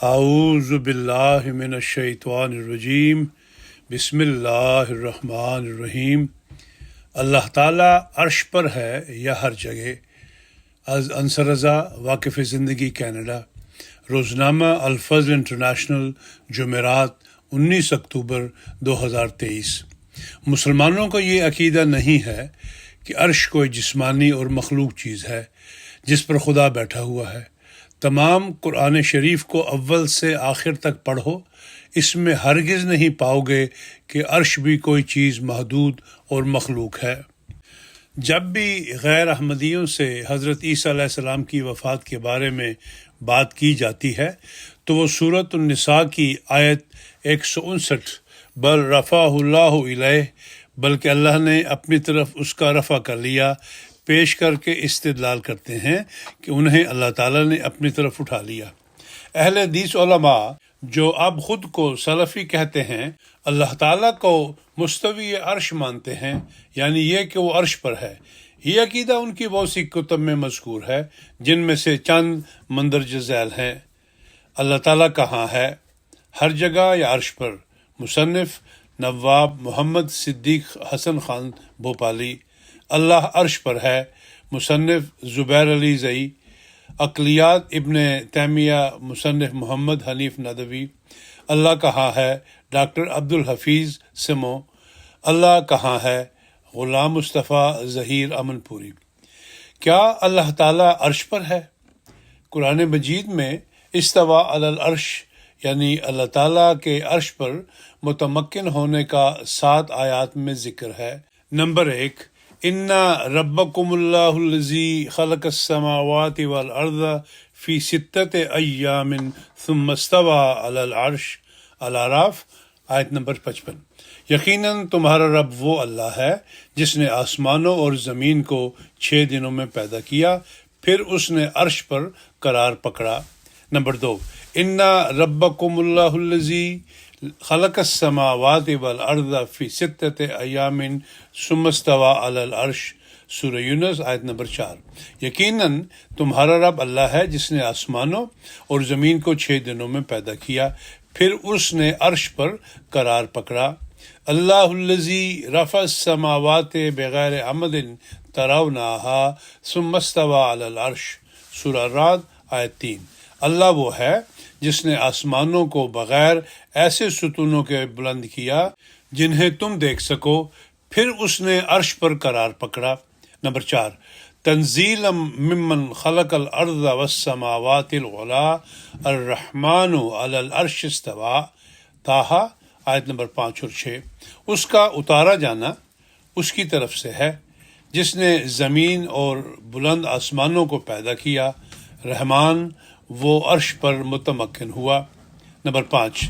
اعوذ باللہ من الشیطان الرجیم بسم اللہ الرحمن الرحیم۔ اللہ تعالیٰ عرش پر ہے یا ہر جگہ۔ از انصر رضا، واقف زندگی کینیڈا۔ روزنامہ الفضل انٹرنیشنل، جمعرات 19 اکتوبر 2023۔ مسلمانوں کا یہ عقیدہ نہیں ہے کہ عرش کوئی جسمانی اور مخلوق چیز ہے جس پر خدا بیٹھا ہوا ہے۔ تمام قرآن شریف کو اول سے آخر تک پڑھو، اس میں ہرگز نہیں پاؤ گے کہ عرش بھی کوئی چیز محدود اور مخلوق ہے۔ جب بھی غیر احمدیوں سے حضرت عیسیٰ علیہ السلام کی وفات کے بارے میں بات کی جاتی ہے تو وہ سورۃ النساء کی آیت 159 بل رفعہ اللہ الیہ، بلکہ اللہ نے اپنی طرف اس کا رفع کر لیا، پیش کر کے استدلال کرتے ہیں کہ انہیں اللہ تعالیٰ نے اپنی طرف اٹھا لیا۔ اہل حدیث علماء جو اب خود کو سلفی کہتے ہیں، اللہ تعالیٰ کو مستوی عرش مانتے ہیں، یعنی یہ کہ وہ عرش پر ہے۔ یہ عقیدہ ان کی بہت سی کتب میں مذکور ہے، جن میں سے چند مندرجہ ذیل ہیں۔ اللہ تعالیٰ کہاں ہے؟ ہر جگہ یا عرش پر؟ مصنف نواب محمد صدیق حسن خان بھوپالی۔ اللہ عرش پر ہے۔ مصنف زبیر علی زئی۔ عقلیات ابن تیمیہ۔ مصنف محمد حنیف ندوی۔ اللہ کہاں ہے؟ ڈاکٹر عبدالحفیظ سمو۔ اللہ کہاں ہے؟ غلام مصطفیٰ ظہیر امن پوری۔ کیا اللہ تعالیٰ عرش پر ہے؟ قرآن مجید میں استوا علی العرش یعنی اللہ تعالیٰ کے عرش پر متمکن ہونے کا 7 آیات میں ذکر ہے۔ نمبر 1، اِنَّ رَبَّكُمُ اللَّهُ الَّذِي خَلَقَ السَّمَاوَاتِ وَالْأَرْضَ فِي 6 أَيَّامٍ ثُمَّ اسْتَوَىٰ عَلَى الْعَرْشِ۔ الاعراف آیت نمبر 55۔ یقیناً تمہارا رب وہ اللہ ہے جس نے آسمانوں اور زمین کو 6 دنوں میں پیدا کیا، پھر اس نے عرش پر قرار پکڑا۔ نمبر 2، اِنَّ رَبَّكُمُ اللَّهُ الَّذِي خلق السماوات والارض فی 6 ایام ثم استوى علی العرش۔ سورہ یونس آیت نمبر 4۔ یقیناً تمہارا رب اللہ ہے جس نے آسمانوں اور زمین کو 6 دنوں میں پیدا کیا، پھر اس نے عرش پر قرار پکڑا۔ اللہ الذی رفع السماوات بغیر عمد ترونہا ثم استوى علی العرش۔ سورہ رعد آیت 3۔ اللہ وہ ہے جس نے آسمانوں کو بغیر ایسے ستونوں کے بلند کیا جنہیں تم دیکھ سکو، پھر اس نے عرش پر قرار پکڑا۔ نمبر 4، تنزیلا ممن خلق الارض والسماوات العلا الرحمن علی العرش استوى۔ طٰہٰ آیت نمبر 5 اور 6۔ اس کا اتارا جانا اس کی طرف سے ہے جس نے زمین اور بلند آسمانوں کو پیدا کیا، رحمان وہ عرش پر متمکن ہوا۔ نمبر 5،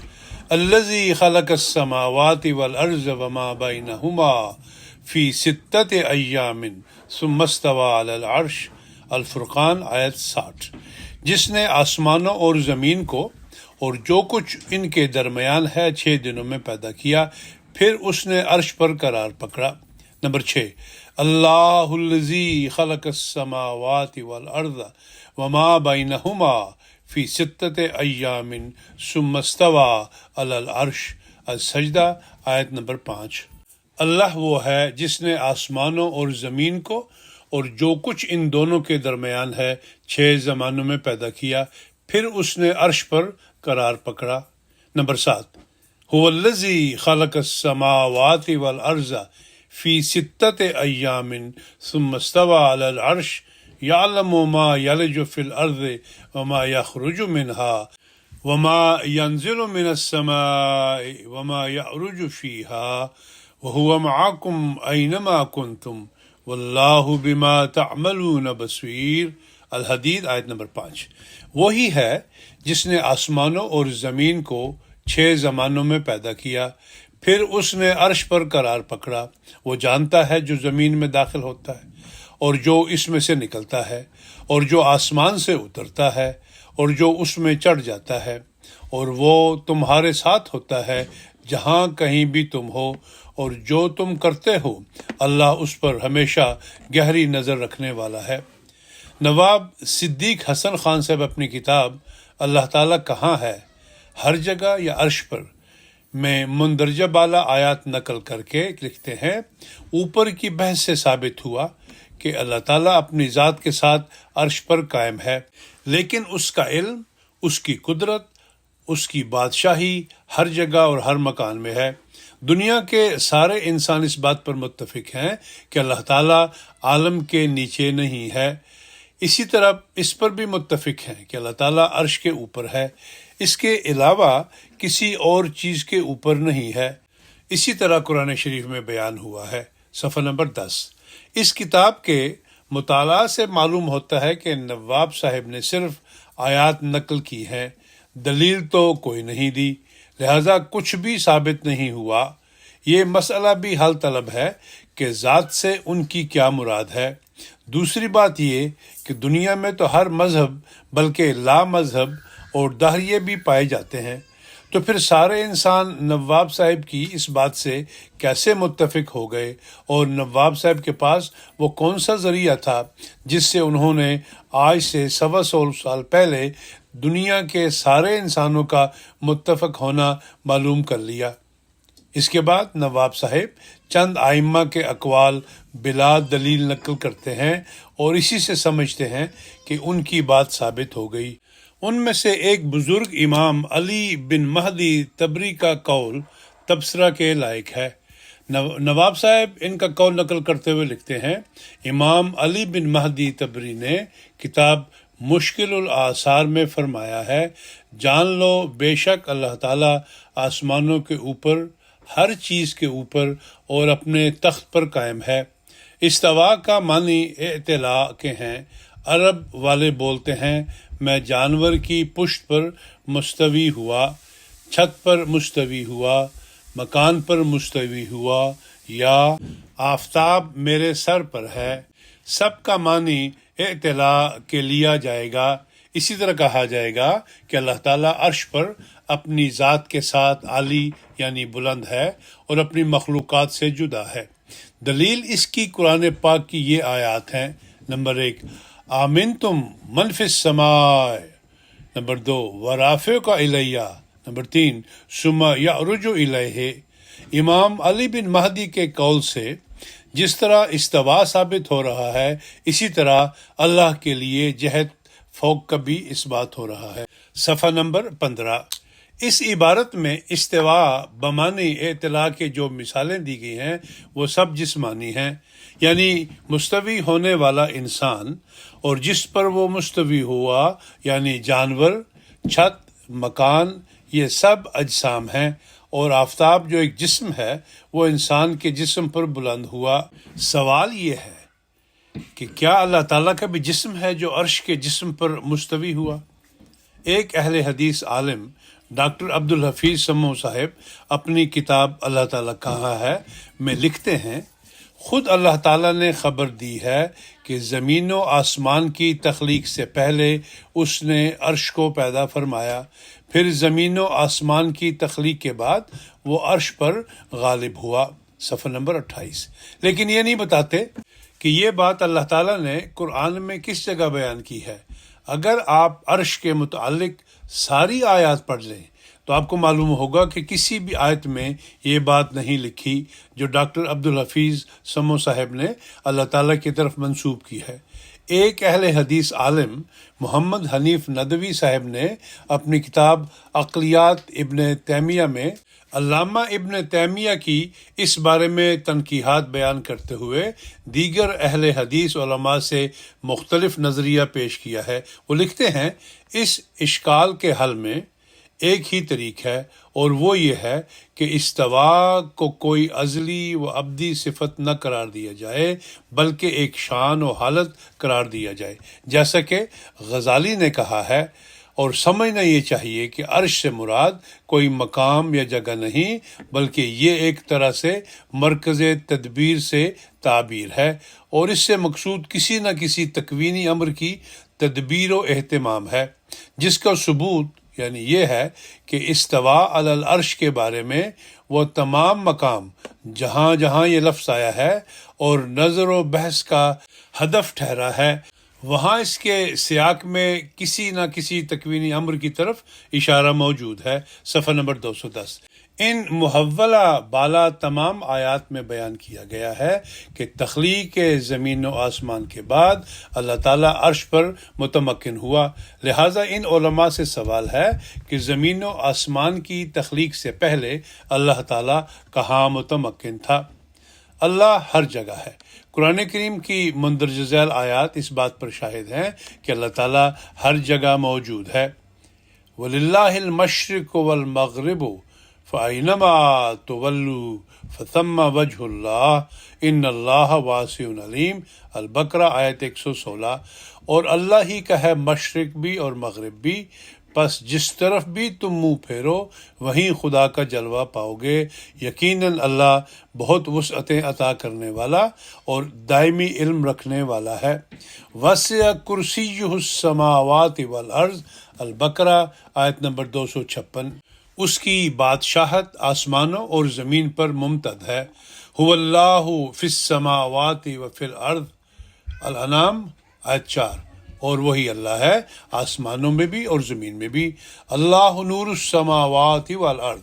الذی خلق السماوات والارض وما بینہما فی 6 ایام ثم استوى علی العرش۔ الفرقان آیت 60۔ جس نے آسمانوں اور زمین کو اور جو کچھ ان کے درمیان ہے 6 دنوں میں پیدا کیا، پھر اس نے عرش پر قرار پکڑا۔ نمبر 6، اللہ الذی خلق السماوات والارض وما بینہما فی 6 ایام ثم استوى علی العرش۔ السجدہ آیت نمبر 5۔ اللہ وہ ہے جس نے آسمانوں اور زمین کو اور جو کچھ ان دونوں کے درمیان ہے 6 زمانوں میں پیدا کیا، پھر اس نے عرش پر قرار پکڑا۔ نمبر 7، هو الذی خلق السماوات والارض فی 6 ایام ثم استوى علی العرش یعلم ما یلج فی الارض وما یخرج منها وما ینزل من السماء وما یعرج فیها وهو معکم اینما کنتم واللہ بما تعملون بصیر۔ الحدید آیت نمبر 5۔ وہی ہے جس نے آسمانوں اور زمین کو 6 زمانوں میں پیدا کیا، پھر اس نے عرش پر قرار پکڑا۔ وہ جانتا ہے جو زمین میں داخل ہوتا ہے اور جو اس میں سے نکلتا ہے، اور جو آسمان سے اترتا ہے اور جو اس میں چڑھ جاتا ہے، اور وہ تمہارے ساتھ ہوتا ہے جہاں کہیں بھی تم ہو، اور جو تم کرتے ہو اللہ اس پر ہمیشہ گہری نظر رکھنے والا ہے۔ نواب صدیق حسن خان صاحب اپنی کتاب اللہ تعالیٰ کہاں ہے، ہر جگہ یا عرش پر، میں مندرجہ بالا آیات نقل کر کے لکھتے ہیں، اوپر کی بحث سے ثابت ہوا کہ اللہ تعالیٰ اپنی ذات کے ساتھ عرش پر قائم ہے، لیکن اس کا علم، اس کی قدرت، اس کی بادشاہی ہر جگہ اور ہر مکان میں ہے۔ دنیا کے سارے انسان اس بات پر متفق ہیں کہ اللہ تعالیٰ عالم کے نیچے نہیں ہے، اسی طرح اس پر بھی متفق ہیں کہ اللہ تعالیٰ عرش کے اوپر ہے، اس کے علاوہ کسی اور چیز کے اوپر نہیں ہے۔ اسی طرح قرآن شریف میں بیان ہوا ہے، صفحہ نمبر 10۔ اس کتاب کے مطالعہ سے معلوم ہوتا ہے کہ نواب صاحب نے صرف آیات نقل کی ہیں، دلیل تو کوئی نہیں دی، لہذا کچھ بھی ثابت نہیں ہوا۔ یہ مسئلہ بھی حل طلب ہے کہ ذات سے ان کی کیا مراد ہے۔ دوسری بات یہ کہ دنیا میں تو ہر مذہب بلکہ لا مذہب اور داہریے بھی پائے جاتے ہیں، تو پھر سارے انسان نواب صاحب کی اس بات سے کیسے متفق ہو گئے، اور نواب صاحب کے پاس وہ کون سا ذریعہ تھا جس سے انہوں نے آج سے 125 سال پہلے دنیا کے سارے انسانوں کا متفق ہونا معلوم کر لیا۔ اس کے بعد نواب صاحب چند ائمہ کے اقوال بلا دلیل نقل کرتے ہیں اور اسی سے سمجھتے ہیں کہ ان کی بات ثابت ہو گئی۔ ان میں سے ایک بزرگ امام علی بن مہدی تبری کا قول تبصرہ کے لائق ہے۔ نواب صاحب ان کا قول نقل کرتے ہوئے لکھتے ہیں، امام علی بن مہدی تبری نے کتاب مشکل الآثار میں فرمایا ہے، جان لو بے شک اللہ تعالیٰ آسمانوں کے اوپر، ہر چیز کے اوپر اور اپنے تخت پر قائم ہے۔ استوا کا معنی اعتلاء کے ہیں۔ عرب والے بولتے ہیں، میں جانور کی پشت پر مستوی ہوا، چھت پر مستوی ہوا، مکان پر مستوی ہوا، یا آفتاب میرے سر پر ہے۔ سب کا معنی اعتلاء کے لیا جائے گا۔ اسی طرح کہا جائے گا کہ اللہ تعالیٰ عرش پر اپنی ذات کے ساتھ عالی یعنی بلند ہے اور اپنی مخلوقات سے جدا ہے۔ دلیل اس کی قرآن پاک کی یہ آیات ہیں، نمبر 1، آمنتم من فی السماء، نمبر 2، ورافعک الیہ، نمبر 3، ثم یعرج الیہ۔ امام علی بن مہدی کے قول سے جس طرح استوا ثابت ہو رہا ہے، اسی طرح اللہ کے لیے جہت فوق کا بھی اس بات ہو رہا ہے۔ صفحہ نمبر 15۔ اس عبارت میں استوا بمعنی اطلاع کے جو مثالیں دی گئی ہیں وہ سب جسمانی ہیں، یعنی مستوی ہونے والا انسان اور جس پر وہ مستوی ہوا یعنی جانور، چھت، مکان، یہ سب اجسام ہیں، اور آفتاب جو ایک جسم ہے وہ انسان کے جسم پر بلند ہوا۔ سوال یہ ہے کہ کیا اللہ تعالیٰ کا بھی جسم ہے جو عرش کے جسم پر مستوی ہوا؟ ایک اہل حدیث عالم ڈاکٹر عبدالحفیظ سمو صاحب اپنی کتاب اللہ تعالیٰ کہاں ہے میں لکھتے ہیں، خود اللہ تعالیٰ نے خبر دی ہے کہ زمین و آسمان کی تخلیق سے پہلے اس نے عرش کو پیدا فرمایا، پھر زمین و آسمان کی تخلیق کے بعد وہ عرش پر غالب ہوا۔ صفحہ نمبر 28۔ لیکن یہ نہیں بتاتے کہ یہ بات اللہ تعالیٰ نے قرآن میں کس جگہ بیان کی ہے۔ اگر آپ عرش کے متعلق ساری آیات پڑھ لیں تو آپ کو معلوم ہوگا کہ کسی بھی آیت میں یہ بات نہیں لکھی جو ڈاکٹر عبدالحفیظ سمو صاحب نے اللہ تعالیٰ کی طرف منسوب کی ہے۔ ایک اہل حدیث عالم محمد حنیف ندوی صاحب نے اپنی کتاب عقلیات ابن تیمیہ میں علامہ ابن تیمیہ کی اس بارے میں تنقیحات بیان کرتے ہوئے دیگر اہل حدیث علماء سے مختلف نظریہ پیش کیا ہے۔ وہ لکھتے ہیں، اس اشکال کے حل میں ایک ہی طریق ہے، اور وہ یہ ہے کہ استوا کو کوئی ازلی و ابدی صفت نہ قرار دیا جائے بلکہ ایک شان و حالت قرار دیا جائے، جیسا کہ غزالی نے کہا ہے، اور سمجھنا یہ چاہیے کہ عرش سے مراد کوئی مقام یا جگہ نہیں بلکہ یہ ایک طرح سے مرکز تدبیر سے تعبیر ہے، اور اس سے مقصود کسی نہ کسی تکوینی امر کی تدبیر و اہتمام ہے، جس کا ثبوت یعنی یہ ہے کہ استوا علی العرش کے بارے میں وہ تمام مقام جہاں جہاں یہ لفظ آیا ہے اور نظر و بحث کا ہدف ٹھہرا ہے، وہاں اس کے سیاق میں کسی نہ کسی تکوینی امر کی طرف اشارہ موجود ہے۔ صفحہ نمبر 210۔ ان محولہ بالا تمام آیات میں بیان کیا گیا ہے کہ تخلیق زمین و آسمان کے بعد اللہ تعالیٰ عرش پر متمکن ہوا، لہٰذا ان علماء سے سوال ہے کہ زمین و آسمان کی تخلیق سے پہلے اللہ تعالیٰ کہاں متمکن تھا؟ اللہ ہر جگہ ہے۔ قرآن کریم کی مندرجہ ذیل آیات اس بات پر شاہد ہیں کہ اللہ تعالیٰ ہر جگہ موجود ہے۔ وَلِلَّهِ الْمَشْرِقُ وَالْمَغْرِبُ فَأَيْنَمَا تُوَلُّوا فَثَمَّ وَجْهُ اللَّهِ إِنَّ اللَّهَ وَاسِعٌ عَلِيمٌ۔ البقرہ آیت 116۔ اور اللہ ہی کا ہے مشرق بھی اور مغرب بھی، پس جس طرف بھی تم منہ پھیرو وہیں خدا کا جلوہ پاؤ گے، یقیناً اللہ بہت وسعتیں عطا کرنے والا اور دائمی علم رکھنے والا ہے۔ وسع کرسیہ السماوات والارض۔ البقرہ آیت نمبر 256۔ اس کی بادشاہت آسمانوں اور زمین پر ممتد ہے۔ هو اللہ فی السماوات وفی الارض۔ الانعام آیت 4۔ اور وہی اللہ ہے آسمانوں میں بھی اور زمین میں بھی۔ اللہ نور السماوات والارض۔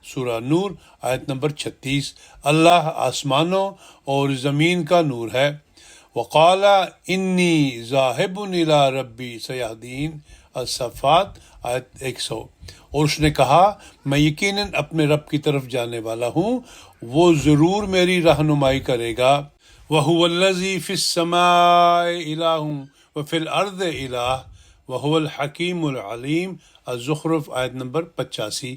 سورہ نور آیت نمبر 36۔ اللہ آسمانوں اور زمین کا نور ہے۔ وقال انی ذاہب الی ربی سیہدین۔ الصفات آیت 100۔ اور اس نے کہا میں یقیناً اپنے رب کی طرف جانے والا ہوں، وہ ضرور میری رہنمائی کرے گا۔ وَهُوَ الَّذِي فِي السَّمَاءِ إِلَٰهٌ وَفِي الْأَرْضِ إِلَٰهٌ وَهُوَ الْحَكِيمُ الْعَلِيمُ۔ الزخرف آیت نمبر 85۔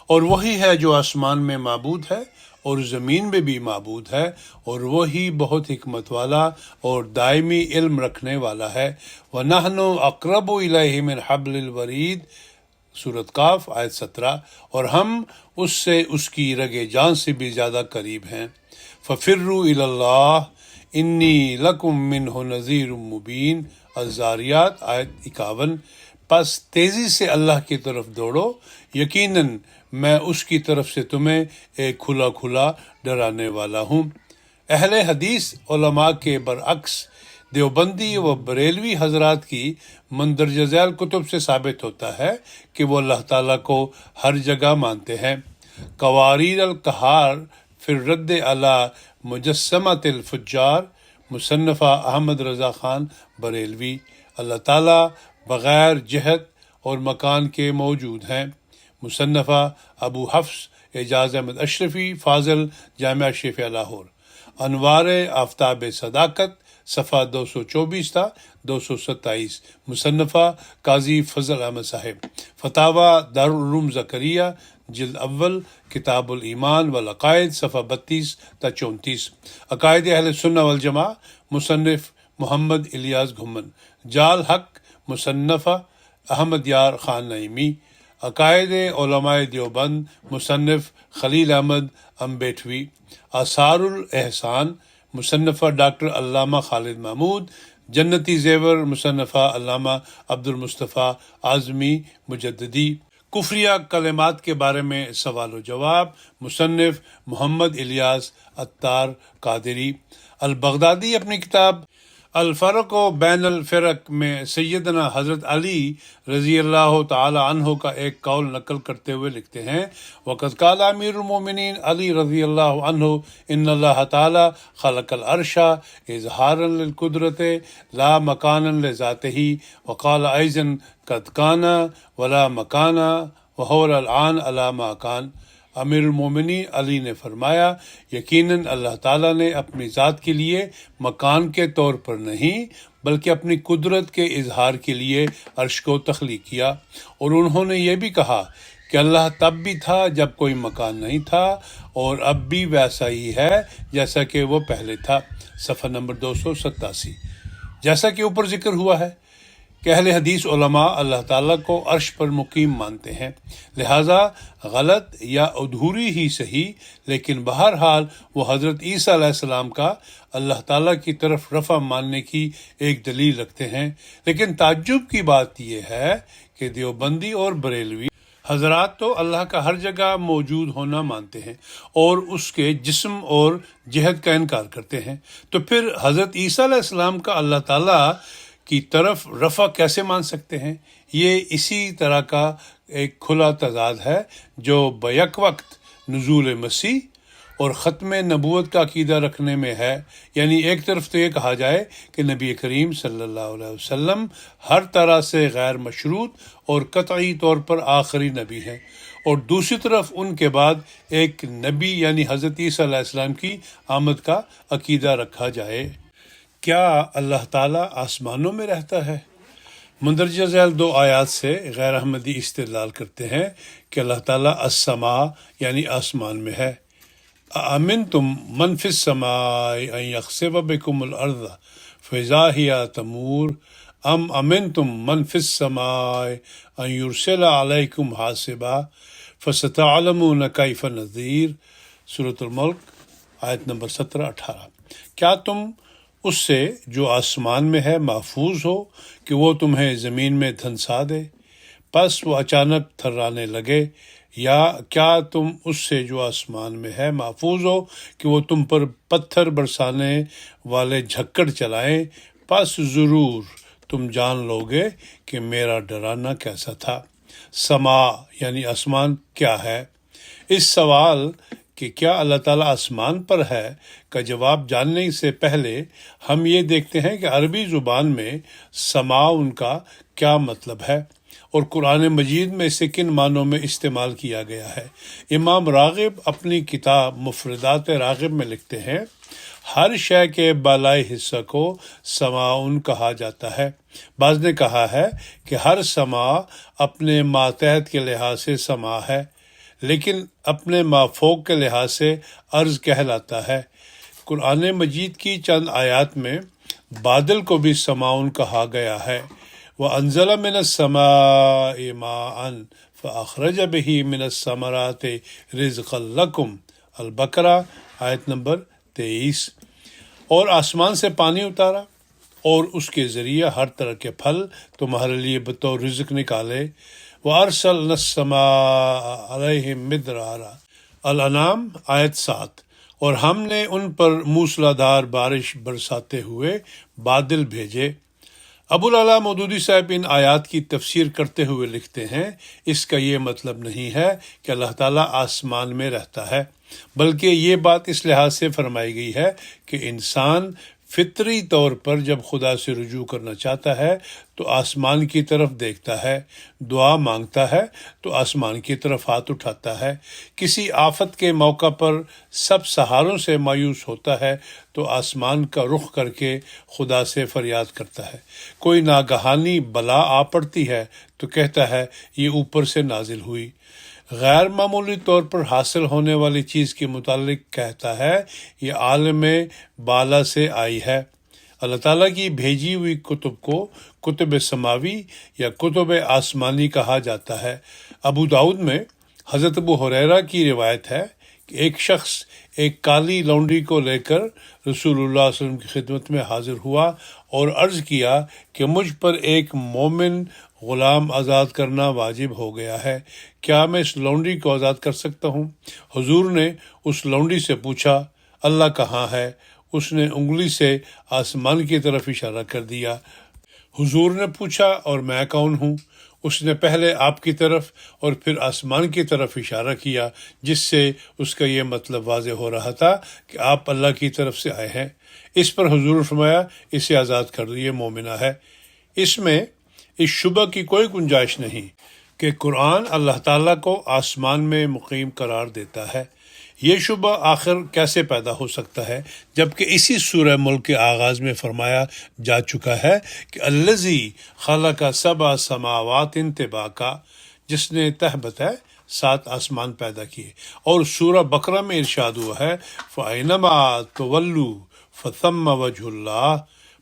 اور وہی ہے جو آسمان میں معبود ہے اور زمین میں بھی معبود ہے، اور وہی بہت حکمت والا اور دائمی علم رکھنے والا ہے۔ وَنَحْنُ أَقْرَبُ إِلَيْهِ مِنْ حَبْلِ الْوَرِيدِ۔ سورۃ قاف آیت 17۔ اور ہم اس سے اس کی رگ جان سے بھی زیادہ قریب ہیں۔ فَفِرُّوا إِلَى اللَّهِ إِنِّي لَكُمْ مِنْهُ نَذِيرٌ مُبِينٌ۔ الذاریات آیت 51۔ پس تیزی سے اللہ کی طرف دوڑو، یقیناً میں اس کی طرف سے تمہیں ایک کھلا کھلا ڈرانے والا ہوں۔ اہل حدیث علماء کے برعکس دیوبندی و بریلوی حضرات کی مندرجہ ذیل کتب سے ثابت ہوتا ہے کہ وہ اللہ تعالیٰ کو ہر جگہ مانتے ہیں۔ قواریر القہار فی الرد علی مجسمۃ الفجار۔ مصنفہ احمد رضا خان بریلوی۔ اللہ تعالیٰ بغیر جہت اور مکان کے موجود ہیں۔ مصنفہ ابو حفص اعجاز احمد اشرفی فاضل، جامعہ شیفیہ لاہور۔ انوار آفتاب صداقت، صفحہ 224 تا 227۔ مصنفہ قاضی فضل احمد صاحب۔ فتاوی دارالعلوم زکریہ، جلد اول، کتاب الایمان والعقائد، صفحہ 32 تا 34۔ عقائد اہل سنہ والجماعہ، مصنف محمد الیاس گھمن۔ جال حق، مصنفہ احمد یار خان نعیمی۔ عقائد علماء دیوبند، مصنف خلیل احمد امبیٹوی۔ آثار الاحسان، مصنفہ ڈاکٹر علامہ خالد محمود۔ جنتی زیور، مصنفہ علامہ عبد المصطفیٰ اعظمی مجددی۔ کفریہ کلمات کے بارے میں سوال و جواب، مصنف محمد الیاس عطار قادری۔ البغدادی اپنی کتاب الفرق بین الفرق میں سیدنا حضرت علی رضی اللہ تعالی عنہ کا ایک قول نقل کرتے ہوئے لکھتے ہیں، وقد قال امیر المومنین علی رضی اللہ عنہ ان اللہ تعالی خلق العرش اظہارا للقدرت لا مکانا لذاتہ، وقال ایضا قد کان ولا مکان وهو الآن علی ما کان۔ امیر المومنین علی نے فرمایا یقیناً اللہ تعالیٰ نے اپنی ذات کے لیے مکان کے طور پر نہیں بلکہ اپنی قدرت کے اظہار کے لیے عرش کو تخلیق کیا، اور انہوں نے یہ بھی کہا کہ اللہ تب بھی تھا جب کوئی مکان نہیں تھا، اور اب بھی ویسا ہی ہے جیسا کہ وہ پہلے تھا۔ صفحہ نمبر 287۔ جیسا کہ اوپر ذکر ہوا ہے کہ اہل حدیث علماء اللہ تعالیٰ کو عرش پر مقیم مانتے ہیں، لہٰذا غلط یا ادھوری ہی صحیح لیکن بہرحال وہ حضرت عیسیٰ علیہ السلام کا اللہ تعالیٰ کی طرف رفع ماننے کی ایک دلیل رکھتے ہیں۔ لیکن تعجب کی بات یہ ہے کہ دیوبندی اور بریلوی حضرات تو اللہ کا ہر جگہ موجود ہونا مانتے ہیں اور اس کے جسم اور جہت کا انکار کرتے ہیں، تو پھر حضرت عیسیٰ علیہ السلام کا اللہ تعالیٰ کی طرف رفع کیسے مان سکتے ہیں؟ یہ اسی طرح کا ایک کھلا تضاد ہے جو بیک وقت نزول مسیح اور ختم نبوت کا عقیدہ رکھنے میں ہے۔ یعنی ایک طرف تو یہ کہا جائے کہ نبی کریم صلی اللہ علیہ وسلم ہر طرح سے غیر مشروط اور قطعی طور پر آخری نبی ہیں، اور دوسری طرف ان کے بعد ایک نبی یعنی حضرت عیسیٰ علیہ السلام کی آمد کا عقیدہ رکھا جائے۔ کیا اللہ تعالیٰ آسمانوں میں رہتا ہے؟ مندرجہ ذیل 2 آیات سے غیر احمدی استدلال کرتے ہیں کہ اللہ تعالیٰ السماء یعنی آسمان میں ہے۔ أَأَمِنْتُمْ مَنْ فِي السَّمَاءِ أَنْ يَخْسِفَ بِكُمُ الْأَرْضَ فَإِذَا هِيَ تَمُورُ أَمْ أَمِنْتُمْ مَنْ فِي السَّمَاءِ أَنْ يُرْسِلَ عَلَيْكُمْ حَاصِبًا فَسَتَعْلَمُونَ كَيْفَ نَذِيرِ۔ سورۃ الملک آیت نمبر 17-18۔ کیا تم اس سے جو آسمان میں ہے محفوظ ہو کہ وہ تمہیں زمین میں دھنسا دے، پس وہ اچانک تھرانے لگے، یا کیا تم اس سے جو آسمان میں ہے محفوظ ہو کہ وہ تم پر پتھر برسانے والے جھکڑ چلائیں، پس ضرور تم جان لوگے کہ میرا ڈرانا کیسا تھا۔ سما یعنی آسمان کیا ہے؟ اس سوال کہ کیا اللہ تعالیٰ آسمان پر ہے کا جواب جاننے سے پہلے ہم یہ دیکھتے ہیں کہ عربی زبان میں سما ان کا کیا مطلب ہے اور قرآن مجید میں اسے کن معنوں میں استعمال کیا گیا ہے۔ امام راغب اپنی کتاب مفردات راغب میں لکھتے ہیں، ہر شے کے بالائی حصہ کو سماعن کہا جاتا ہے۔ بعض نے کہا ہے کہ ہر سماع اپنے ماتحت کے لحاظ سے سماع ہے، لیکن اپنے مافوق کے لحاظ سے عرض کہلاتا ہے۔ قرآن مجید کی چند آیات میں بادل کو بھی سماعن کہا گیا ہے۔ وَأَنزَلَ مِنَ السَّمَاءِ مَاءً فَأَخْرَجَ بِهِ مِنَ الثَّمَرَاتِ رِزْقًا لَكُمْ۔ البقرہ آیت نمبر 23۔ اور آسمان سے پانی اتارا اور اس کے ذریعے ہر طرح کے پھل تمہارے لیے بطور رزق نکالے۔ وَأَرْسَلْنَا السَّمَاءَ عَلَيْهِمْ مِدْرَارًا۔ الانعام آیت 7۔ اور ہم نے ان پر موسلا دھار بارش برساتے ہوئے بادل بھیجے۔ ابو العلا مودودی صاحب ان آیات کی تفسیر کرتے ہوئے لکھتے ہیں، اس کا یہ مطلب نہیں ہے کہ اللہ تعالیٰ آسمان میں رہتا ہے، بلکہ یہ بات اس لحاظ سے فرمائی گئی ہے کہ انسان فطری طور پر جب خدا سے رجوع کرنا چاہتا ہے تو آسمان کی طرف دیکھتا ہے، دعا مانگتا ہے تو آسمان کی طرف ہاتھ اٹھاتا ہے، کسی آفت کے موقع پر سب سہاروں سے مایوس ہوتا ہے تو آسمان کا رخ کر کے خدا سے فریاد کرتا ہے، کوئی ناگہانی بلا آ پڑتی ہے تو کہتا ہے یہ اوپر سے نازل ہوئی، غیر معمولی طور پر حاصل ہونے والی چیز کے متعلق کہتا ہے یہ عالم بالا سے آئی ہے۔ اللہ تعالیٰ کی بھیجی ہوئی کتب کو کتب سماوی یا کتب آسمانی کہا جاتا ہے۔ ابو داؤد میں حضرت ابو ہریرہ کی روایت ہے کہ ایک شخص ایک کالی لونڈی کو لے کر رسول اللہ صلی اللہ علیہ وسلم کی خدمت میں حاضر ہوا اور عرض کیا کہ مجھ پر ایک مومن غلام آزاد کرنا واجب ہو گیا ہے، کیا میں اس لونڈی کو آزاد کر سکتا ہوں؟ حضور نے اس لونڈی سے پوچھا اللہ کہاں ہے؟ اس نے انگلی سے آسمان کی طرف اشارہ کر دیا۔ حضور نے پوچھا اور میں کون ہوں؟ اس نے پہلے آپ کی طرف اور پھر آسمان کی طرف اشارہ کیا، جس سے اس کا یہ مطلب واضح ہو رہا تھا کہ آپ اللہ کی طرف سے آئے ہیں۔ اس پر حضور نے فرمایا اسے آزاد کر دو، یہ مومنہ ہے۔ اس میں اس شبہ کی کوئی گنجائش نہیں کہ قرآن اللہ تعالیٰ کو آسمان میں مقیم قرار دیتا ہے۔ یہ شبہ آخر کیسے پیدا ہو سکتا ہے جبکہ اسی سورہ ملک کے آغاز میں فرمایا جا چکا ہے کہ الذی خلق سبع سماوات طباقا، جس نے تہ بتہ 7 آسمان پیدا کیے، اور سورہ بقرہ میں ارشاد ہوا ہے فَأَيْنَمَا تُوَلُّوا فَثَمَّ وَجْهُ اللَّهِ،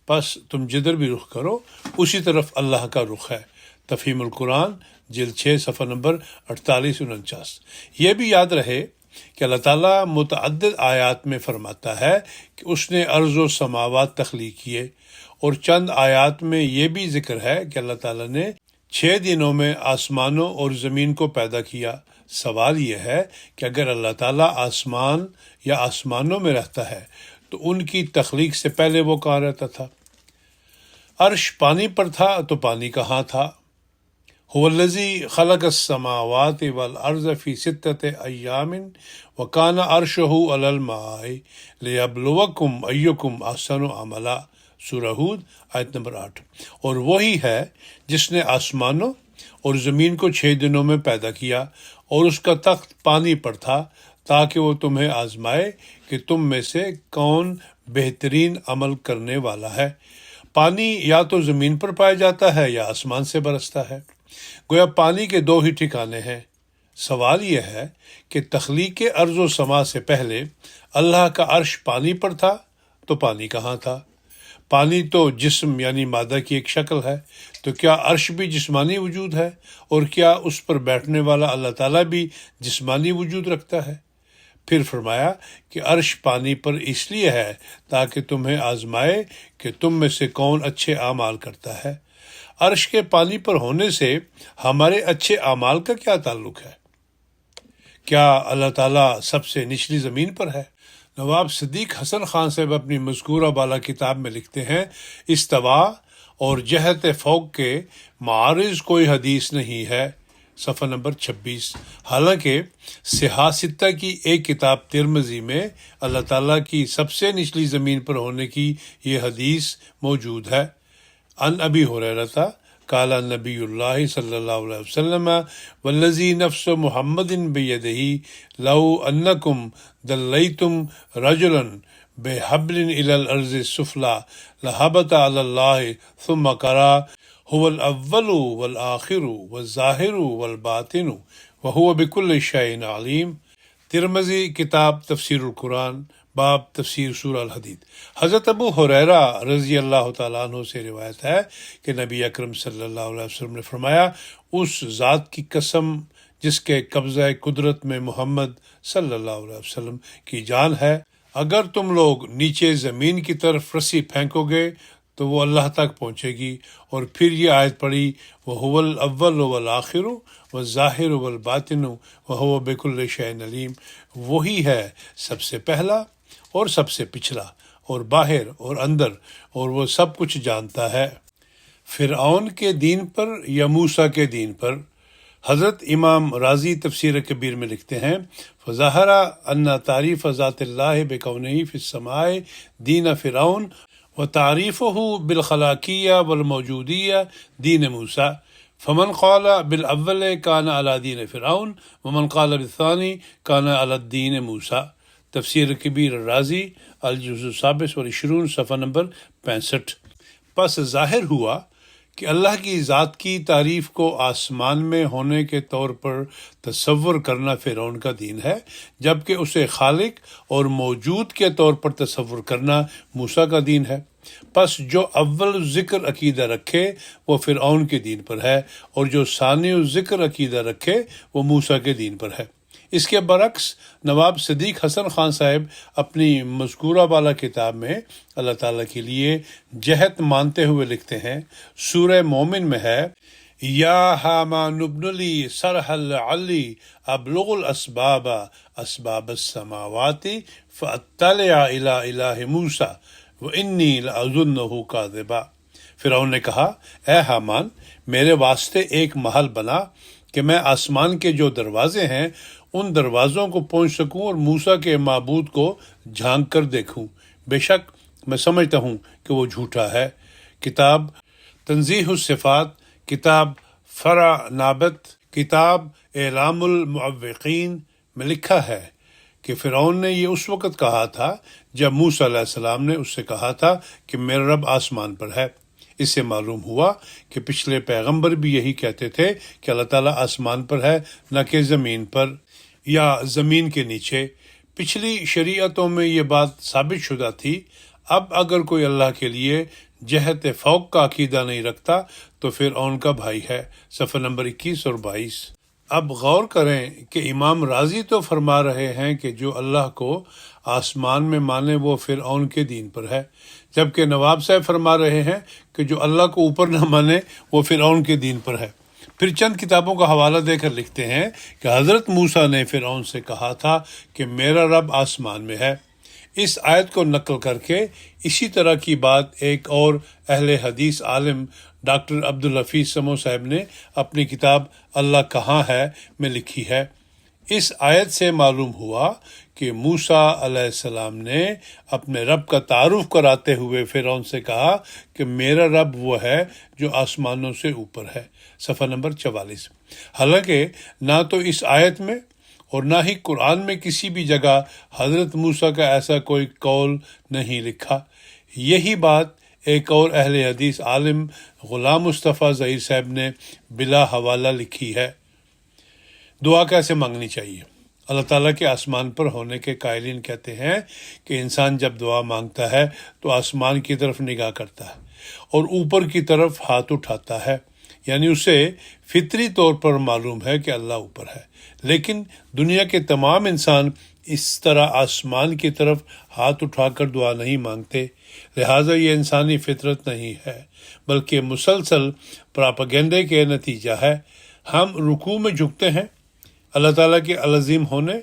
پس تم جدھر بھی رخ کرو اسی طرف اللہ کا رخ ہے۔ تفہیم القرآن جلد 6 صفحہ نمبر 48-49۔ یہ بھی یاد رہے کہ اللہ تعالیٰ متعدد آیات میں فرماتا ہے کہ اس نے ارض و سماوات تخلیق کیے، اور چند آیات میں یہ بھی ذکر ہے کہ اللہ تعالیٰ نے 6 دنوں میں آسمانوں اور زمین کو پیدا کیا۔ سوال یہ ہے کہ اگر اللہ تعالیٰ آسمان یا آسمانوں میں رہتا ہے تو ان کی تخلیق سے پہلے وہ کہاں رہتا تھا؟ عرش پانی پر تھا تو پانی کہاں تھا؟ هو الذی خلق السماوات والارض فی ستۃ ایام وکان عرشہ علی الماء لیبلوکم ایکم احسن عملا، سورہ ہود آیت نمبر 8۔ اور وہی ہے جس نے آسمانوں اور زمین کو 6 دنوں میں پیدا کیا، اور اس کا تخت پانی پر تھا تاکہ وہ تمہیں آزمائے کہ تم میں سے کون بہترین عمل کرنے والا ہے۔ پانی یا تو زمین پر پایا جاتا ہے یا آسمان سے برستا ہے، گویا پانی کے 2 ہی ٹھکانے ہیں۔ سوال یہ ہے کہ تخلیق ارض و سما سے پہلے اللہ کا عرش پانی پر تھا تو پانی کہاں تھا؟ پانی تو جسم یعنی مادہ کی ایک شکل ہے، تو کیا عرش بھی جسمانی وجود ہے؟ اور کیا اس پر بیٹھنے والا اللہ تعالیٰ بھی جسمانی وجود رکھتا ہے؟ پھر فرمایا کہ عرش پانی پر اس لیے ہے تاکہ تمہیں آزمائے کہ تم میں سے کون اچھے اعمال کرتا ہے۔ عرش کے پانی پر ہونے سے ہمارے اچھے اعمال کا کیا تعلق ہے؟ کیا اللہ تعالیٰ سب سے نچلی زمین پر ہے؟ نواب صدیق حسن خان صاحب اپنی مذکورہ بالا کتاب میں لکھتے ہیں، استوا اور جہت فوق کے معارض کوئی حدیث نہیں ہے، صفحہ نمبر 26۔ حالانکہ صحاح ستہ کی ایک کتاب ترمذی میں اللہ تعالیٰ کی سب سے نچلی زمین پر ہونے کی یہ حدیث موجود ہے۔ عن ابی ہریرہ قال نبی اللہ صلی اللہ علیہ وسلم والذی نفس محمد بیدہ لو انکم دلیتم رجلا بحبل الی الارض السفلی لہبط علی اللہ ثم قرأ هو الاول والآخر والظاہر والباطن وهو بكل شیء علیم۔ ترمذی کتاب تفسیر القرآن باب تفسیر سورہ الحدید۔ حضرت ابو ہریرہ رضی اللہ تعالیٰ عنہ سے روایت ہے کہ نبی اکرم صلی اللہ علیہ وسلم نے فرمایا، اس ذات کی قسم جس کے قبضہ قدرت میں محمد صلی اللہ علیہ وسلم کی جان ہے، اگر تم لوگ نیچے زمین کی طرف رسی پھینکو گے تو وہ اللہ تک پہنچے گی۔ اور پھر یہ آیت پڑھی، وَهُوَ الْأَوَّلُ وَالْآخِرُ وَالظَّاهِرُ وَالْبَاطِنُ وَهُوَ بِكُلِّ شَيْءٍ عَلِيمٌ، وہی ہے سب سے پہلا اور سب سے پچھلا اور باہر اور اندر، اور وہ سب کچھ جانتا ہے۔ فرعون کے دین پر یا موسیٰ کے دین پر؟ حضرت امام رازی تفسیر کبیر میں لکھتے ہیں، فَظَهَرَ أَنَّ تَعْرِيفَ ذَاتِ اللَّهِ بِكَوْنِهِ فِي السَّمَاءِ دِينَ فِرْعَوْنَ وتعریفه بالخلاقیہ والموجودیہ دین موسیٰ، فمن قال بالاول کان علی دین فرعون ومن قال بالثانی کان علی دین موسیٰ۔ تفسیر کبیر الرازی الجزء 27 صفحہ نمبر 65۔ پس ظاہر ہوا کہ اللہ کی ذات کی تعریف کو آسمان میں ہونے کے طور پر تصور کرنا فرعون کا دین ہے، جبکہ اسے خالق اور موجود کے طور پر تصور کرنا موسیٰ کا دین ہے۔ پس جو اول ذکر عقیدہ رکھے وہ فرعون کے دین پر ہے، اور جو ثانی ذکر عقیدہ رکھے وہ موسیٰ کے دین پر ہے۔ اس کے برعکس نواب صدیق حسن خان صاحب اپنی مذکورہ بالا کتاب میں اللہ تعالیٰ کے لیے جہت مانتے ہوئے لکھتے ہیں، سورہ مومن میں ہے، یا حامان ابن لی صرح العلی ابلغ الاسباب اسباب السماوات فاطلع الی الہ موسیٰ وانی لأظنہ کاذبا۔ فرعون نے کہا، اے حامان، میرے واسطے ایک محل بنا کہ میں آسمان کے جو دروازے ہیں ان دروازوں کو پہنچ سکوں اور موسیٰ کے معبود کو جھانک کر دیکھوں، بے شک میں سمجھتا ہوں کہ وہ جھوٹا ہے۔ کتاب تنزیہ الصفات، کتاب فرع نابت، کتاب اعلام المعوقین میں لکھا ہے کہ فرعون نے یہ اس وقت کہا تھا جب موسیٰ علیہ السلام نے اس سے کہا تھا کہ میرا رب آسمان پر ہے۔ اس سے معلوم ہوا کہ پچھلے پیغمبر بھی یہی کہتے تھے کہ اللہ تعالیٰ آسمان پر ہے، نہ کہ زمین پر یا زمین کے نیچے۔ پچھلی شریعتوں میں یہ بات ثابت شدہ تھی۔ اب اگر کوئی اللہ کے لیے جہت فوق کا عقیدہ نہیں رکھتا تو فرعون کا بھائی ہے، صفحہ نمبر 21 اور 22۔ اب غور کریں کہ امام رازی تو فرما رہے ہیں کہ جو اللہ کو آسمان میں مانے وہ فرعون کے دین پر ہے، جبکہ نواب صاحب فرما رہے ہیں کہ جو اللہ کو اوپر نہ مانے وہ فرعون کے دین پر ہے۔ پھر چند کتابوں کا حوالہ دے کر لکھتے ہیں کہ حضرت موسیٰ نے فرعون سے کہا تھا کہ میرا رب آسمان میں ہے۔ اس آیت کو نقل کر کے اسی طرح کی بات ایک اور اہل حدیث عالم ڈاکٹر عبدالحفیظ سمو صاحب نے اپنی کتاب اللہ کہاں ہے میں لکھی ہے۔ اس آیت سے معلوم ہوا کہ موسیٰ علیہ السلام نے اپنے رب کا تعارف کراتے ہوئے فرعون سے کہا کہ میرا رب وہ ہے جو آسمانوں سے اوپر ہے، صفحہ نمبر 44۔ حالانکہ نہ تو اس آیت میں اور نہ ہی قرآن میں کسی بھی جگہ حضرت موسیٰ کا ایسا کوئی قول نہیں لکھا۔ یہی بات ایک اور اہل حدیث عالم غلام مصطفیٰ ظہیر صاحب نے بلا حوالہ لکھی ہے۔ دعا کیسے مانگنی چاہیے؟ اللہ تعالیٰ کے آسمان پر ہونے کے قائلین کہتے ہیں کہ انسان جب دعا مانگتا ہے تو آسمان کی طرف نگاہ کرتا ہے اور اوپر کی طرف ہاتھ اٹھاتا ہے، یعنی اسے فطری طور پر معلوم ہے کہ اللہ اوپر ہے، لیکن دنیا کے تمام انسان اس طرح آسمان کی طرف ہاتھ اٹھا کر دعا نہیں مانگتے، لہٰذا یہ انسانی فطرت نہیں ہے بلکہ مسلسل پراپیگنڈے کے نتیجہ ہے۔ ہم رکوع میں جھکتے ہیں اللہ تعالیٰ کے العظیم ہونے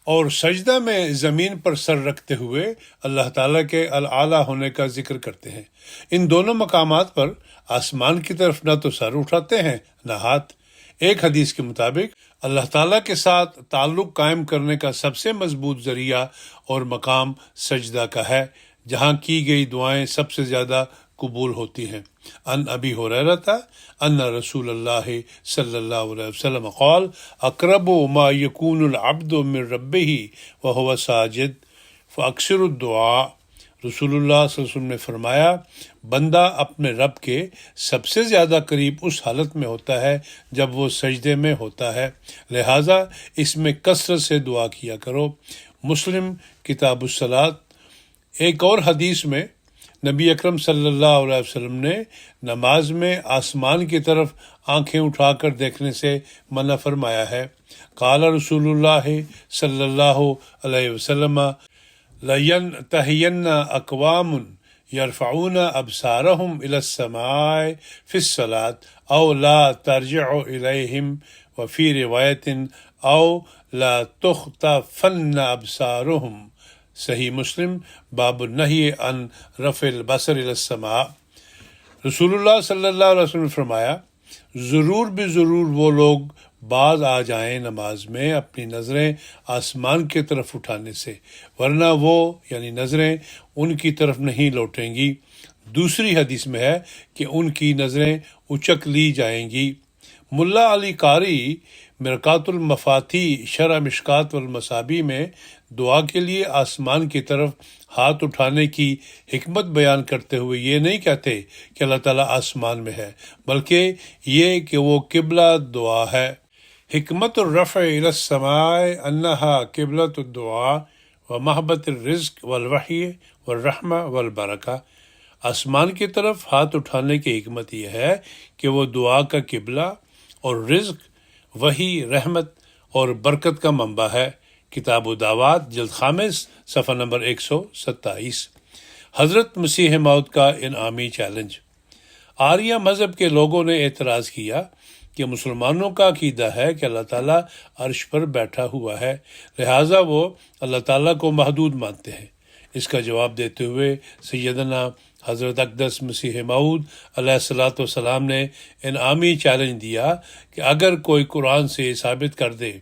اور سجدہ میں زمین پر سر رکھتے ہوئے اللہ تعالیٰ کے الاعلیٰ ہونے کا ذکر کرتے ہیں۔ ان دونوں مقامات پر آسمان کی طرف نہ تو سر اٹھاتے ہیں نہ ہاتھ۔ ایک حدیث کے مطابق اللہ تعالیٰ کے ساتھ تعلق قائم کرنے کا سب سے مضبوط ذریعہ اور مقام سجدہ کا ہے، جہاں کی گئی دعائیں سب سے زیادہ قبول ہوتی ہیں۔ ان ابی ہریرہ ان رسول اللہ صلی اللہ علیہ وسلم قال اقرب ما یکون العبد من ربہ وہو ساجد فاکثر الدعاء۔ رسول اللہ صلی اللہ علیہ وسلم نے فرمایا، بندہ اپنے رب کے سب سے زیادہ قریب اس حالت میں ہوتا ہے جب وہ سجدے میں ہوتا ہے، لہٰذا اس میں کثرت سے دعا کیا کرو۔ مسلم کتاب الصلاۃ۔ ایک اور حدیث میں نبی اکرم صلی اللہ علیہ وسلم نے نماز میں آسمان کی طرف آنکھیں اٹھا کر دیکھنے سے منع فرمایا ہے۔ قال رسول اللہ صلی اللہ علیہ وسلم لَيَنْتَهِيَنَّ أَقْوَامٌ يَرْفَعُونَ أَبْصَارَهُمْ إِلَى السَّمَاءِ فِي الصَّلَاةِ أَوْ لَا تَرْجِعُ إِلَيْهِمْ وَفِي رِوَايَةٍ أَوْ لَا تُخْطَفَنَّ أَبْصَارُهُمْ۔ صحیح مسلم باب النہی عن رفع البصر الی السماء۔ رسول اللہ صلی اللہ علیہ وسلم نے فرمایا، ضرور بے ضرور وہ لوگ باز آ جائیں نماز میں اپنی نظریں آسمان کی طرف اٹھانے سے، ورنہ وہ یعنی نظریں ان کی طرف نہیں لوٹیں گی۔ دوسری حدیث میں ہے کہ ان کی نظریں اچک لی جائیں گی۔ ملا علی قاری مرقات المفاتیح شرح مشکات والمصابیح میں دعا کے لیے آسمان کی طرف ہاتھ اٹھانے کی حکمت بیان کرتے ہوئے یہ نہیں کہتے کہ اللہ تعالیٰ آسمان میں ہے، بلکہ یہ کہ وہ قبلہ دعا ہے۔ حکمت الرفع الی السماء انہا قبلۃ الدعاء ومحبت الرزق والوحی والرحمہ والبرکہ۔ آسمان کی طرف ہاتھ اٹھانے کی حکمت یہ ہے کہ وہ دعا کا قبلہ اور رزق، وحی، رحمت اور برکت کا منبع ہے۔ کتاب و دعوات جلد خامس صفحہ نمبر 127۔ حضرت مسیح موعود کا انعامی چیلنج۔ آریہ مذہب کے لوگوں نے اعتراض کیا کہ مسلمانوں کا عقیدہ ہے کہ اللہ تعالیٰ عرش پر بیٹھا ہوا ہے، لہٰذا وہ اللہ تعالیٰ کو محدود مانتے ہیں۔ اس کا جواب دیتے ہوئے سیدنا حضرت اقدس مسیح موعود علیہ الصلاۃ والسلام نے انعامی چیلنج دیا کہ اگر کوئی قرآن سے یہ ثابت کر دے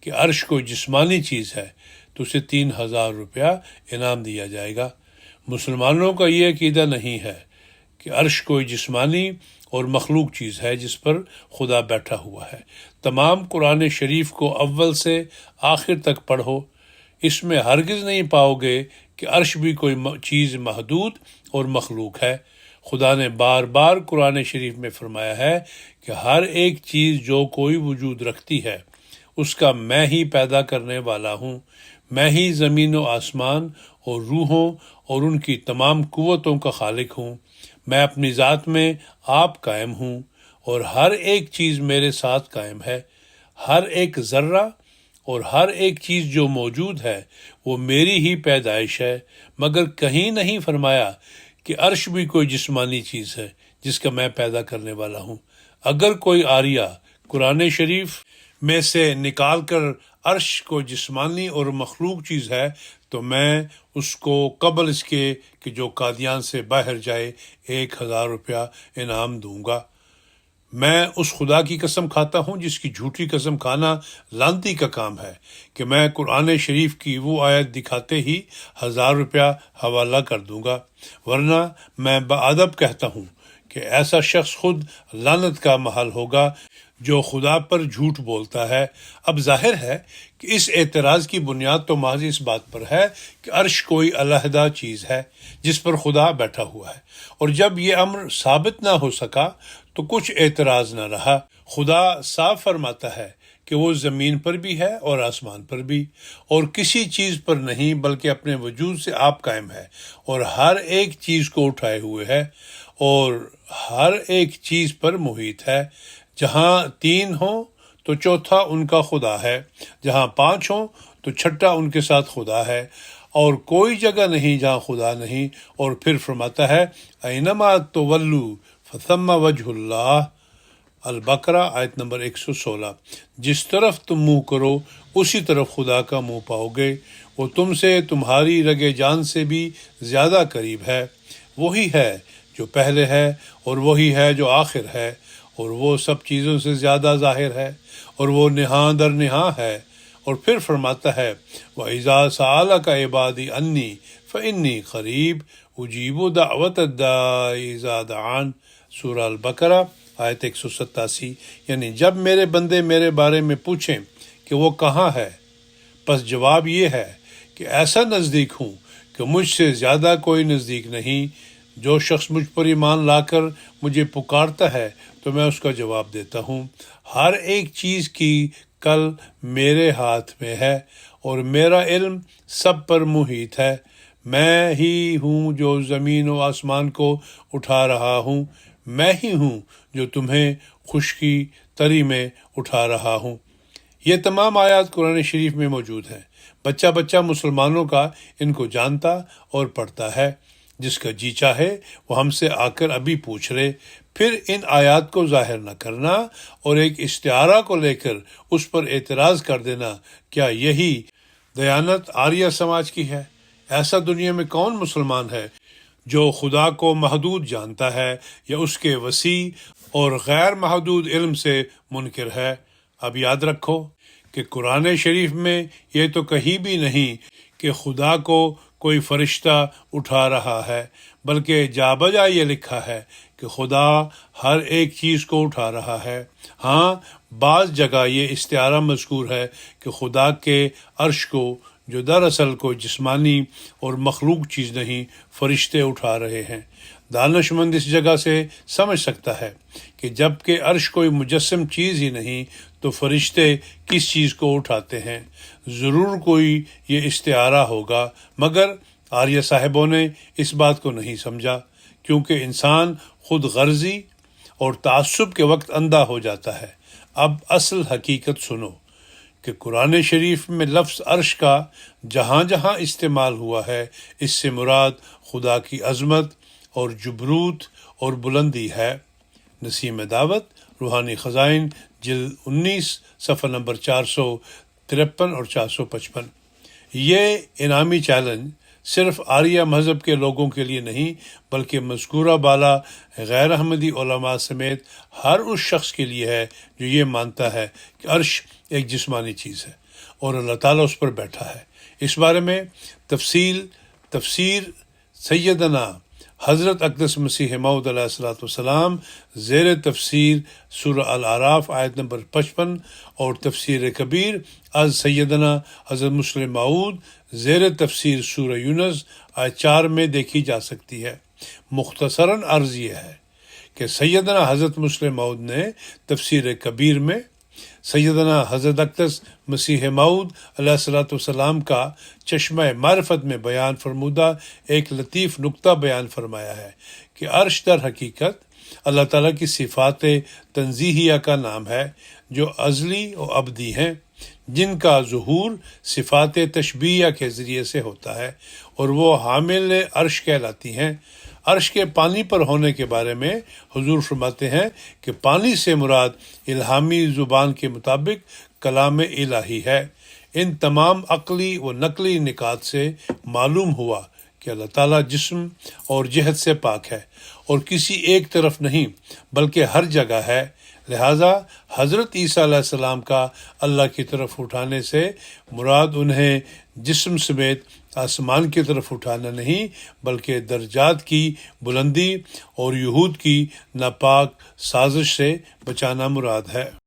کہ عرش کوئی جسمانی چیز ہے تو اسے 3000 روپیہ انعام دیا جائے گا۔ مسلمانوں کا یہ عقیدہ نہیں ہے کہ عرش کوئی جسمانی اور مخلوق چیز ہے جس پر خدا بیٹھا ہوا ہے۔ تمام قرآن شریف کو اول سے آخر تک پڑھو، اس میں ہرگز نہیں پاؤ گے کہ عرش بھی کوئی چیز محدود اور مخلوق ہے۔ خدا نے بار بار قرآن شریف میں فرمایا ہے کہ ہر ایک چیز جو کوئی وجود رکھتی ہے اس کا میں ہی پیدا کرنے والا ہوں، میں ہی زمین و آسمان اور روحوں اور ان کی تمام قوتوں کا خالق ہوں، میں اپنی ذات میں آپ قائم ہوں اور ہر ایک چیز میرے ساتھ قائم ہے۔ ہر ایک ذرہ اور ہر ایک چیز جو موجود ہے وہ میری ہی پیدائش ہے، مگر کہیں نہیں فرمایا کہ عرش بھی کوئی جسمانی چیز ہے جس کا میں پیدا کرنے والا ہوں۔ اگر کوئی آریہ قرآن شریف میں سے نکال کر عرش کو جسمانی اور مخلوق چیز ہے تو میں اس کو قبل اس کے کہ جو قادیان سے باہر جائے 1000 روپیہ انعام دوں گا۔ میں اس خدا کی قسم کھاتا ہوں جس کی جھوٹی قسم کھانا لانتی کا کام ہے کہ میں قرآن شریف کی وہ آیت دکھاتے ہی 1000 روپیہ حوالہ کر دوں گا، ورنہ میں بادب کہتا ہوں کہ ایسا شخص خود لعنت کا محل ہوگا جو خدا پر جھوٹ بولتا ہے۔ اب ظاہر ہے کہ اس اعتراض کی بنیاد تو محض اس بات پر ہے کہ عرش کوئی علیحدہ چیز ہے جس پر خدا بیٹھا ہوا ہے، اور جب یہ امر ثابت نہ ہو سکا تو کچھ اعتراض نہ رہا۔ خدا صاف فرماتا ہے کہ وہ زمین پر بھی ہے اور آسمان پر بھی، اور کسی چیز پر نہیں بلکہ اپنے وجود سے آپ قائم ہے، اور ہر ایک چیز کو اٹھائے ہوئے ہے اور ہر ایک چیز پر محیط ہے۔ جہاں 3 ہوں تو چوتھا ان کا خدا ہے، جہاں 5 ہوں تو چھٹا ان کے ساتھ خدا ہے، اور کوئی جگہ نہیں جہاں خدا نہیں۔ اور پھر فرماتا ہے اینما تولو فثم وجہ اللہ، البقرہ آیت نمبر 116۔ جس طرف تم منہ کرو اسی طرف خدا کا منہ پاؤ گے، وہ تم سے تمہاری رگے جان سے بھی زیادہ قریب ہے۔ وہی ہے جو پہلے ہے اور وہی ہے جو آخر ہے، اور وہ سب چیزوں سے زیادہ ظاہر ہے، اور وہ نہاں در نہاں ہے۔ اور پھر فرماتا ہے وَإِذَا سَأَلَكَ عِبَادِي عَنِّي فَإِنِّي قَرِيبٌ أُجِيبُ دَعْوَةَ الدَّاعِ إِذَا دَعَانِ، سورہ البقرہ آیت 187۔ یعنی جب میرے بندے میرے بارے میں پوچھیں کہ وہ کہاں ہے، پس جواب یہ ہے کہ ایسا نزدیک ہوں کہ مجھ سے زیادہ کوئی نزدیک نہیں۔ جو شخص مجھ پر ایمان لا کر مجھے پکارتا ہے تو میں اس کا جواب دیتا ہوں۔ ہر ایک چیز کی کل میرے ہاتھ میں ہے، اور میرا علم سب پر محیط ہے۔ میں ہی ہوں جو زمین و آسمان کو اٹھا رہا ہوں، میں ہی ہوں جو تمہیں خشکی تری میں اٹھا رہا ہوں۔ یہ تمام آیات قرآن شریف میں موجود ہیں۔ بچہ بچہ مسلمانوں کا ان کو جانتا اور پڑھتا ہے۔ جس کا جی چاہے وہ ہم سے آ کر ابھی پوچھ لے۔ پھر ان آیات کو ظاہر نہ کرنا اور ایک استعارہ کو لے کر اس پر اعتراض کر دینا، کیا یہی دیانت آریہ سماج کی ہے؟ ایسا دنیا میں کون مسلمان ہے جو خدا کو محدود جانتا ہے یا اس کے وسیع اور غیر محدود علم سے منکر ہے؟ اب یاد رکھو کہ قرآن شریف میں یہ تو کہیں بھی نہیں کہ خدا کو کوئی فرشتہ اٹھا رہا ہے، بلکہ جا بجا یہ لکھا ہے کہ خدا ہر ایک چیز کو اٹھا رہا ہے۔ ہاں، بعض جگہ یہ استعارہ مذکور ہے کہ خدا کے عرش کو، جو دراصل کوئی جسمانی اور مخلوق چیز نہیں، فرشتے اٹھا رہے ہیں۔ دانش مند اس جگہ سے سمجھ سکتا ہے کہ جب کہ عرش کوئی مجسم چیز ہی نہیں تو فرشتے کس چیز کو اٹھاتے ہیں؟ ضرور کوئی یہ استعارہ ہوگا، مگر آریہ صاحبوں نے اس بات کو نہیں سمجھا، کیونکہ انسان خود غرضی اور تعصب کے وقت اندھا ہو جاتا ہے۔ اب اصل حقیقت سنو کہ قرآن شریف میں لفظ عرش کا جہاں جہاں استعمال ہوا ہے، اس سے مراد خدا کی عظمت اور جبروت اور بلندی ہے۔ نسیم دعوت، روحانی خزائن، جلد 19، صفحہ نمبر 453 اور 455۔ یہ انعامی چیلنج صرف آریہ مذہب کے لوگوں کے لیے نہیں بلکہ مذکورہ بالا غیر احمدی علماء سمیت ہر اس شخص کے لیے ہے جو یہ مانتا ہے کہ عرش ایک جسمانی چیز ہے اور اللہ تعالیٰ اس پر بیٹھا ہے۔ اس بارے میں تفسیر سیدنا حضرت اقدس مسیح موعود علیہ السلام زیر تفسیر سورہ الاعراف آیت نمبر 55 اور تفسیر کبیر از سیدنا حضرت مسلم موعود زیر تفسیر سورہ یونس آیت 4 میں دیکھی جا سکتی ہے۔ مختصراً عرض یہ ہے کہ سیدنا حضرت مسلم موعود نے تفسیر کبیر میں سیدنا حضرت اقدس مسیح موعود علیہ السلام کا چشمہ معرفت میں بیان فرمودہ ایک لطیف نکتہ بیان فرمایا ہے کہ عرش در حقیقت اللہ تعالیٰ کی صفات تنزیہیہ کا نام ہے جو ازلی و ابدی ہیں، جن کا ظہور صفات تشبیہ کے ذریعے سے ہوتا ہے، اور وہ حامل عرش کہلاتی ہیں۔ عرش کے پانی پر ہونے کے بارے میں حضور فرماتے ہیں کہ پانی سے مراد الہامی زبان کے مطابق کلام الہی ہے۔ ان تمام عقلی و نقلی نکات سے معلوم ہوا کہ اللہ تعالیٰ جسم اور جہت سے پاک ہے اور کسی ایک طرف نہیں بلکہ ہر جگہ ہے۔ لہٰذا حضرت عیسیٰ علیہ السلام کا اللہ کی طرف اٹھانے سے مراد انہیں جسم سمیت آسمان کی طرف اٹھانا نہیں بلکہ درجات کی بلندی اور یہود کی ناپاک سازش سے بچانا مراد ہے۔